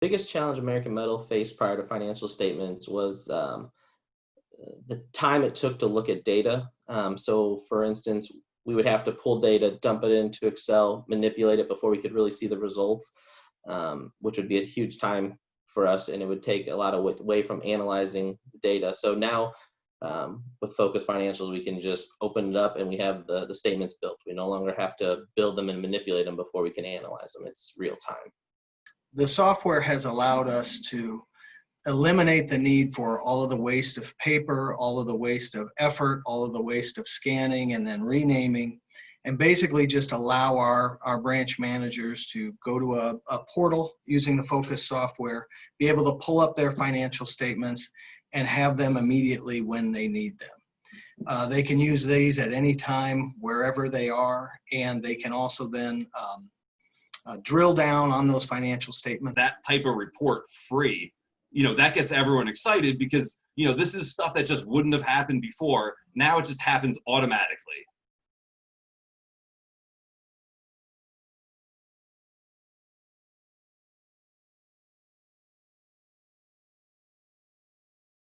biggest challenge American Metal faced prior to financial statements was the time it took to look at data. So for instance, we would have to pull data, dump it into Excel, manipulate it before we could really see the results, which would be a huge time for us, and it would take a lot of away from analyzing data. So now with Phocas Financials, we can just open it up and we have the statements built. We no longer have to build them and manipulate them before we can analyze them. It's real time. The software has allowed us to eliminate the need for all of the waste of paper, all of the waste of effort, all of the waste of scanning and then renaming, and basically just allow our branch managers to go to a portal using the Phocas software, be able to pull up their financial statements and have them immediately when they need them. They can use these at any time, wherever they are, and they can also then drill down on those financial statements. That type of report free, that gets everyone excited because, this is stuff that just wouldn't have happened before. Now it just happens automatically.